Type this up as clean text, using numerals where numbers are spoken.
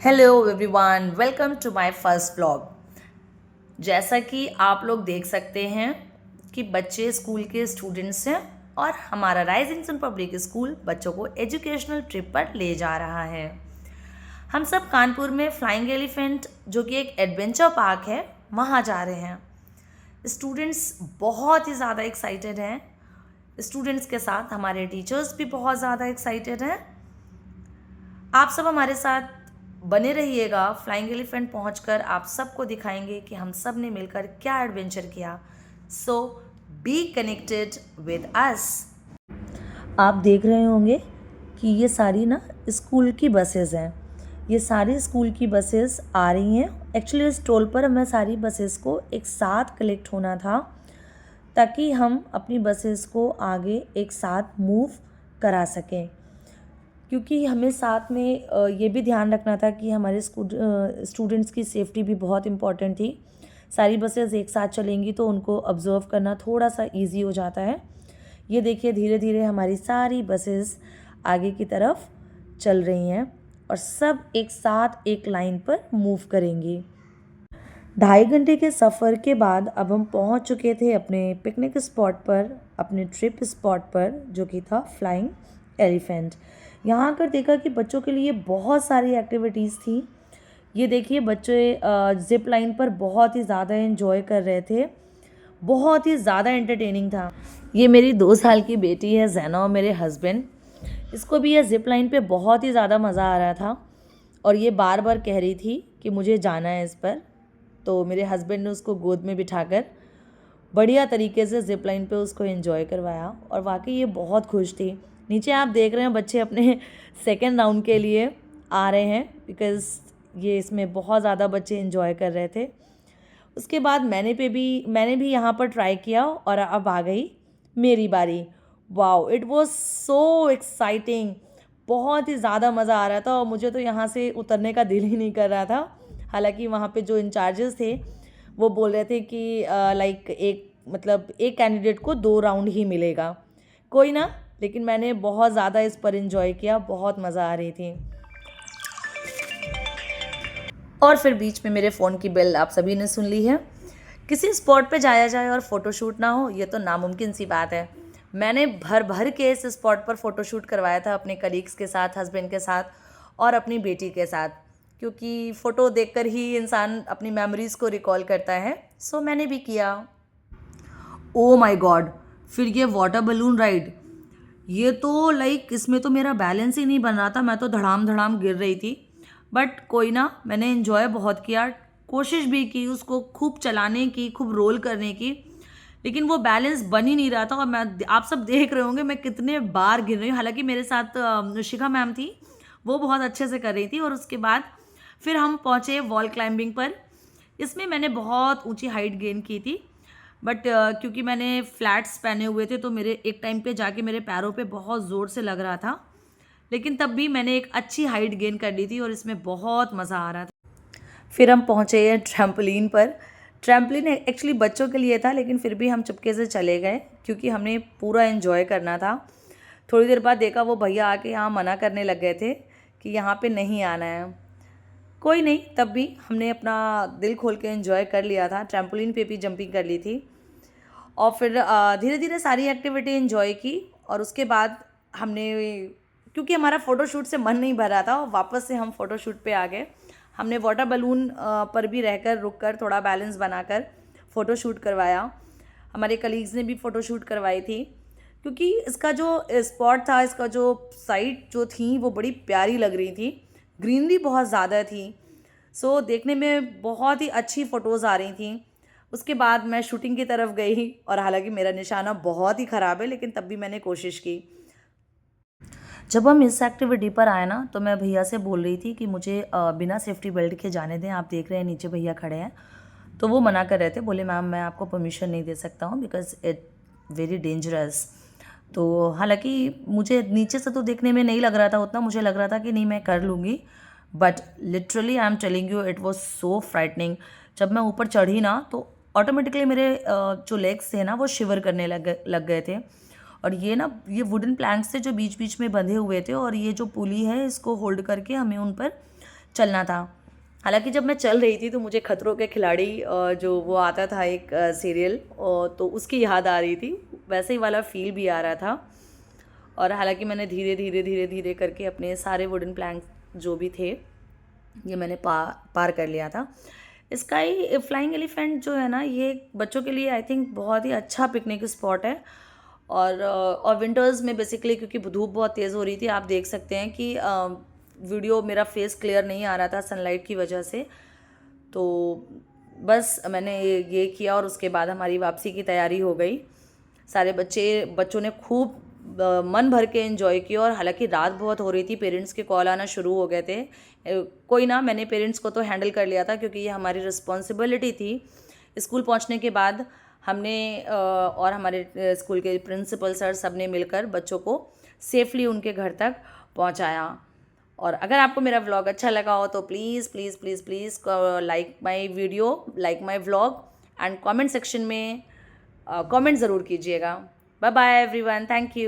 Hello everyone, welcome to my first vlog. जैसा कि आप लोग देख सकते हैं कि बच्चे स्कूल के स्टूडेंट्स हैं और हमारा राइजिंग सन पब्लिक स्कूल बच्चों को एजुकेशनल ट्रिप पर ले जा रहा है। हम सब कानपुर में फ्लाइंग एलिफेंट जो कि एक एडवेंचर पार्क है वहाँ जा रहे हैं। स्टूडेंट्स बहुत ही ज़्यादा एक्साइटेड हैं। स्टूडेंट्स के साथ हमारे टीचर्स भी बहुत ज़्यादा एक्साइटेड हैं। आप सब हमारे साथ बने रहिएगा। फ्लाइंग एलिफेंट पहुंचकर आप सबको दिखाएंगे कि हम सब ने मिलकर क्या एडवेंचर किया। सो बी कनेक्टेड विद अस। आप देख रहे होंगे कि ये सारी ना स्कूल की बसेस हैं। ये सारी स्कूल की बसेस आ रही हैं। एक्चुअली इस टोल पर हमें सारी बसेस को एक साथ कलेक्ट होना था ताकि हम अपनी बसेस को आगे एक साथ मूव करा सकें, क्योंकि हमें साथ में ये भी ध्यान रखना था कि हमारे स्टूडेंट्स की सेफ्टी भी बहुत इम्पॉर्टेंट थी। सारी बसेस एक साथ चलेंगी तो उनको ऑब्ज़र्व करना थोड़ा सा इजी हो जाता है। ये देखिए, धीरे धीरे हमारी सारी बसेस आगे की तरफ चल रही हैं और सब एक साथ एक लाइन पर मूव करेंगी। 2.5 घंटे के सफ़र के बाद अब हम पहुंच चुके थे अपने पिकनिक स्पॉट पर, अपने ट्रिप स्पॉट पर, जो कि था फ्लाइंग एलिफेंट। यहाँ आकर देखा कि बच्चों के लिए बहुत सारी एक्टिविटीज़ थी। ये देखिए, बच्चे जिप लाइन पर बहुत ही ज़्यादा एंजॉय कर रहे थे। बहुत ही ज़्यादा एंटरटेनिंग था। ये मेरी 2 साल की बेटी है जैना और मेरे हस्बैंड। इसको भी ये जिप लाइन पे बहुत ही ज़्यादा मज़ा आ रहा था और ये बार बार कह रही थी कि मुझे जाना है इस पर। तो मेरे हस्बैंड ने उसको गोद में बिठाकर बढ़िया तरीके से जिप लाइन पे उसको एंजॉय करवाया और वाकई ये बहुत खुश थी। नीचे आप देख रहे हैं बच्चे अपने सेकेंड राउंड के लिए आ रहे हैं, बिकॉज़ ये इसमें बहुत ज़्यादा बच्चे एंजॉय कर रहे थे। उसके बाद मैंने भी यहाँ पर ट्राई किया और अब आ गई मेरी बारी। Wow, it was so exciting. बहुत ही ज़्यादा मज़ा आ रहा था और मुझे तो यहाँ से उतरने का दिल ही नहीं कर रहा था। हालांकि वहाँ पे जो इंचार्जेस थे वो बोल रहे थे कि एक कैंडिडेट को 2 राउंड ही मिलेगा। कोई ना, लेकिन मैंने बहुत ज़्यादा इस पर एंजॉय किया, बहुत मज़ा आ रही थी। और फिर बीच में मेरे फ़ोन की बेल आप सभी ने सुन ली है। किसी स्पॉट पे जाया जाए और फ़ोटोशूट ना हो, ये तो नामुमकिन सी बात है। मैंने भर भर के इस स्पॉट पर फ़ोटोशूट करवाया था अपने कलीग्स के साथ, हस्बैंड के साथ और अपनी बेटी के साथ, क्योंकि फ़ोटो देखकर ही इंसान अपनी मेमोरीज़ को रिकॉल करता है। सो मैंने भी किया। ओ माय गॉड, फिर ये वाटर बलून राइड, ये तो इसमें तो मेरा बैलेंस ही नहीं बन रहा था। मैं तो धड़ाम धड़ाम गिर रही थी। बट कोई ना, मैंने एंजॉय बहुत किया, कोशिश भी की उसको खूब चलाने की, खूब रोल करने की, लेकिन वो बैलेंस बन ही नहीं रहा था। और आप सब देख रहे होंगे मैं कितने बार गिर रही हूँ। हालांकि मेरे साथ शिखा मैम थी, वो बहुत अच्छे से कर रही थी। और उसके बाद फिर हम पहुँचे वॉल क्लाइंबिंग पर। इसमें मैंने बहुत ऊंची हाइट गेन की थी, बट क्योंकि मैंने फ्लैट्स पहने हुए थे तो मेरे एक टाइम पे जाके मेरे पैरों पे बहुत ज़ोर से लग रहा था, लेकिन तब भी मैंने एक अच्छी हाइट गेन कर ली थी और इसमें बहुत मज़ा आ रहा था। फिर हम पहुँचे हैं ट्रैम्पोलिन पर। ट्रैम्पोलिन एक्चुअली बच्चों के लिए था, लेकिन फिर भी हम चुपके से चले गए क्योंकि हमने पूरा एंजॉय करना था। थोड़ी देर बाद देखा वो भैया आके यहाँ मना करने लग गए थे कि यहाँ पे नहीं आना है। कोई नहीं, तब भी हमने अपना दिल खोल के एंजॉय कर लिया था। ट्रैम्पोलिन पे भी जंपिंग कर ली थी और फिर धीरे धीरे सारी एक्टिविटी एंजॉय की। और उसके बाद हमने, क्योंकि हमारा फ़ोटोशूट से मन नहीं भर रहा था, वापस से हम फ़ोटोशूट पे आ गए। हमने वाटर बलून पर भी रहकर, रुककर, थोड़ा बैलेंस बनाकर फ़ोटोशूट करवाया। हमारे कलीग्स ने भी फ़ोटोशूट करवाई थी, क्योंकि इसका जो स्पॉट था, इसका जो साइट जो थी वो बड़ी प्यारी लग रही थी। ग्रीनरी बहुत ज़्यादा थी। सो देखने में बहुत ही अच्छी फ़ोटोज़ आ रही थी। उसके बाद मैं शूटिंग की तरफ गई और हालांकि मेरा निशाना बहुत ही ख़राब है, लेकिन तब भी मैंने कोशिश की। जब हम इस एक्टिविटी पर आए ना, तो मैं भैया से बोल रही थी कि मुझे बिना सेफ्टी बेल्ट के जाने दें। आप देख रहे हैं नीचे भैया खड़े हैं, तो वो मना कर रहे थे। बोले मैम, मैं आपको परमिशन नहीं दे सकता हूँ बिकॉज इट वेरी डेंजरस। तो हालांकि मुझे नीचे से तो देखने में नहीं लग रहा था उतना, मुझे लग रहा था कि नहीं मैं कर लूँगी, but literally I am telling you it was so frightening. जब मैं ऊपर चढ़ी ना तो ऑटोमेटिकली मेरे जो लेग्स थे ना वो शिवर करने लग गए थे। और ये वुडन प्लैंक्स थे जो बीच बीच में बंधे हुए थे, और ये जो पुली है इसको होल्ड करके हमें उन पर चलना था। हालांकि जब मैं चल रही थी तो मुझे खतरों के खिलाड़ी जो वो आता था एक सीरियल, तो उसकी याद आ रही थी, वैसे ही वाला फील भी आ रहा था। और हालांकि मैंने धीरे धीरे धीरे धीरे करके अपने सारे वुडन प्लैंक जो भी थे ये मैंने पार कर लिया था। स्काई फ्लाइंग एलिफेंट जो है ना, ये बच्चों के लिए आई थिंक बहुत ही अच्छा पिकनिक स्पॉट है। और विंटर्स में बेसिकली क्योंकि धूप बहुत तेज़ हो रही थी, आप देख सकते हैं कि वीडियो मेरा फेस क्लियर नहीं आ रहा था सनलाइट की वजह से। तो बस मैंने ये किया और उसके बाद हमारी वापसी की तैयारी हो गई। सारे बच्चों ने खूब मन भर के एंजॉय किया। और हालांकि रात बहुत हो रही थी, पेरेंट्स के कॉल आना शुरू हो गए थे। कोई ना, मैंने पेरेंट्स को तो हैंडल कर लिया था क्योंकि ये हमारी रिस्पॉन्सिबिलिटी थी। स्कूल पहुंचने के बाद हमने और हमारे स्कूल के प्रिंसिपल सर सब ने मिलकर बच्चों को सेफली उनके घर तक पहुंचाया। और अगर आपको मेरा व्लॉग अच्छा लगा हो तो please please please please like my video, like my vlog, and comment section में कमेंट ज़रूर कीजिएगा। Bye bye everyone, thank you.